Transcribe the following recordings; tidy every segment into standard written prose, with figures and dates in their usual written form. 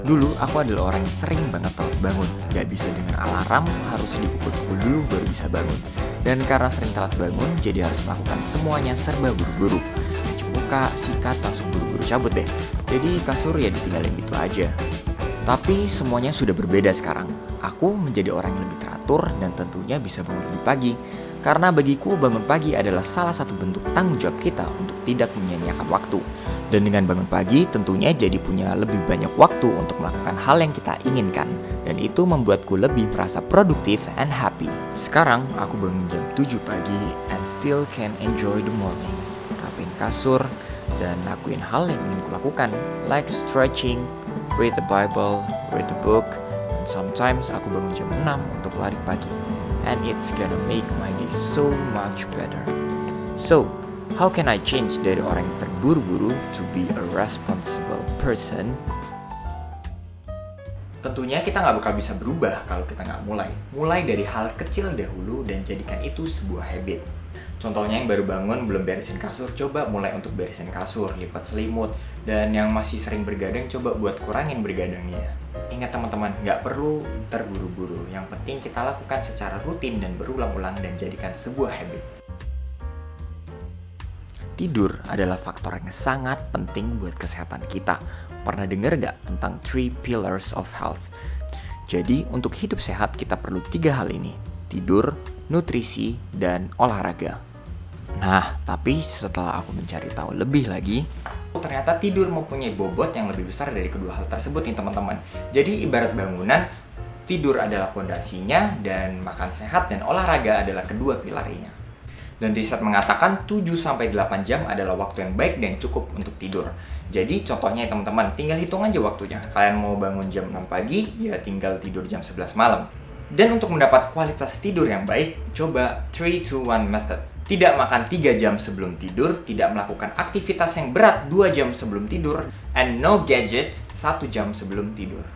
Dulu aku adalah orang yang sering banget telat bangun. Gak bisa dengan alarm, harus dipukul-pukul dulu baru bisa bangun. Dan karena sering telat bangun, jadi harus melakukan semuanya serba buru-buru. Cuci muka, sikat, langsung buru-buru cabut deh. Jadi kasur ya ditinggalin gitu aja. Tapi semuanya sudah berbeda sekarang. Aku menjadi orang yang lebih teratur dan tentunya bisa bangun lebih pagi. Karena bagiku bangun pagi adalah salah satu bentuk tanggung jawab kita untuk tidak menyia-nyiakan waktu. Dan dengan bangun pagi tentunya jadi punya lebih banyak waktu untuk melakukan hal yang kita inginkan. Dan itu membuatku lebih merasa produktif and happy. Sekarang aku bangun jam 7 pagi and still can enjoy the morning. Rapin kasur dan lakuin hal yang ingin kulakukan, like stretching, read the Bible, read the book, and sometimes aku bangun jam 6 untuk lari pagi. And it's gonna make my day so much better. So, how can I change dari orang yang terburu-buru to be a responsible person? Tentunya kita nggak bakal bisa berubah kalau kita nggak mulai. Mulai dari hal kecil dahulu dan jadikan itu sebuah habit. Contohnya yang baru bangun belum beresin kasur, coba mulai untuk beresin kasur, lipat selimut. Dan yang masih sering bergadang, coba buat kurangin bergadangnya. Ingat teman-teman, nggak perlu terburu-buru. Yang penting kita lakukan secara rutin dan berulang-ulang dan jadikan sebuah habit. Tidur adalah faktor yang sangat penting buat kesehatan kita. Pernah dengar nggak tentang 3 pillars of health? Jadi untuk hidup sehat kita perlu 3 hal ini. Tidur, nutrisi, dan olahraga. Nah, tapi setelah aku mencari tahu lebih lagi, ternyata tidur mempunyai bobot yang lebih besar dari kedua hal tersebut nih teman-teman. Jadi ibarat bangunan, tidur adalah pondasinya dan makan sehat dan olahraga adalah kedua pilarnya. Dan riset mengatakan 7-8 jam adalah waktu yang baik dan cukup untuk tidur. Jadi contohnya teman-teman, tinggal hitung aja waktunya. Kalian mau bangun jam 6 pagi, ya tinggal tidur jam 11 malam. Dan untuk mendapat kualitas tidur yang baik, coba 3-2-1 method. Tidak makan 3 jam sebelum tidur, tidak melakukan aktivitas yang berat 2 jam sebelum tidur, and no gadgets 1 jam sebelum tidur.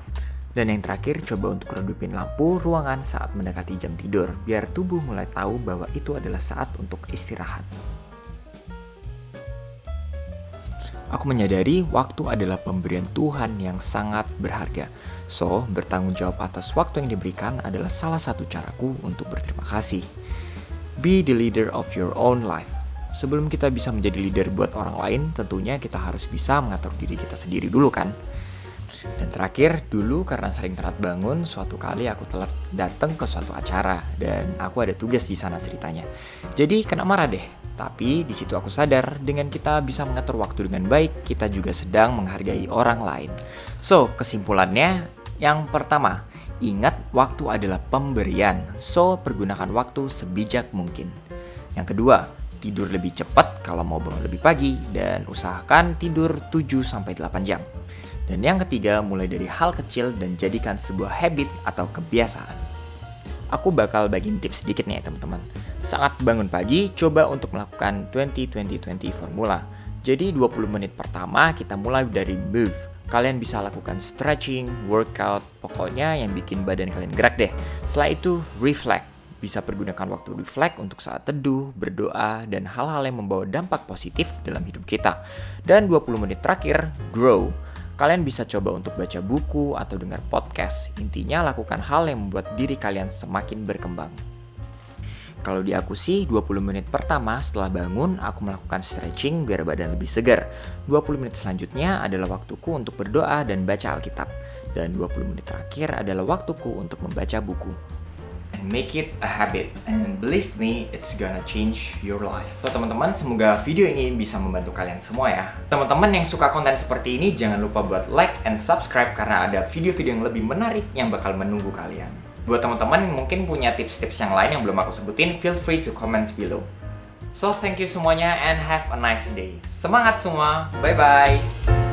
Dan yang terakhir, coba untuk redupin lampu ruangan saat mendekati jam tidur, biar tubuh mulai tahu bahwa itu adalah saat untuk istirahat. Aku menyadari waktu adalah pemberian Tuhan yang sangat berharga. So, bertanggung jawab atas waktu yang diberikan adalah salah satu caraku untuk berterima kasih. Be the leader of your own life. Sebelum kita bisa menjadi leader buat orang lain, tentunya kita harus bisa mengatur diri kita sendiri dulu kan? Dan terakhir, dulu karena sering telat bangun, suatu kali aku telat datang ke suatu acara dan aku ada tugas di sana ceritanya. Jadi kena marah deh. Tapi di situ aku sadar dengan kita bisa mengatur waktu dengan baik, kita juga sedang menghargai orang lain. So, kesimpulannya yang pertama, ingat waktu adalah pemberian. So, pergunakan waktu sebijak mungkin. Yang kedua, tidur lebih cepat kalau mau bangun lebih pagi dan usahakan tidur 7-8 jam. Dan yang ketiga, mulai dari hal kecil dan jadikan sebuah habit atau kebiasaan. Aku bakal bagiin tips sedikit nih teman-teman. Saat bangun pagi, coba untuk melakukan 20-20-20 formula. Jadi 20 menit pertama kita mulai dari move. Kalian bisa lakukan stretching, workout, pokoknya yang bikin badan kalian gerak deh. Setelah itu, reflect. Bisa pergunakan waktu reflect untuk saat teduh, berdoa, dan hal-hal yang membawa dampak positif dalam hidup kita. Dan 20 menit terakhir, grow. Kalian bisa coba untuk baca buku atau dengar podcast. Intinya lakukan hal yang membuat diri kalian semakin berkembang. Kalau di aku sih 20 menit pertama setelah bangun aku melakukan stretching biar badan lebih segar. 20 menit selanjutnya adalah waktuku untuk berdoa dan baca Alkitab. Dan 20 menit terakhir adalah waktuku untuk membaca buku. And make it a habit. And believe me, it's gonna change your life. So teman-teman, semoga video ini bisa membantu kalian semua ya. Teman-teman yang suka konten seperti ini, jangan lupa buat like and subscribe karena ada video-video yang lebih menarik yang bakal menunggu kalian. Buat teman-teman yang mungkin punya tips-tips yang lain yang belum aku sebutin, feel free to comments below. So thank you semuanya and have a nice day. Semangat semua, bye-bye!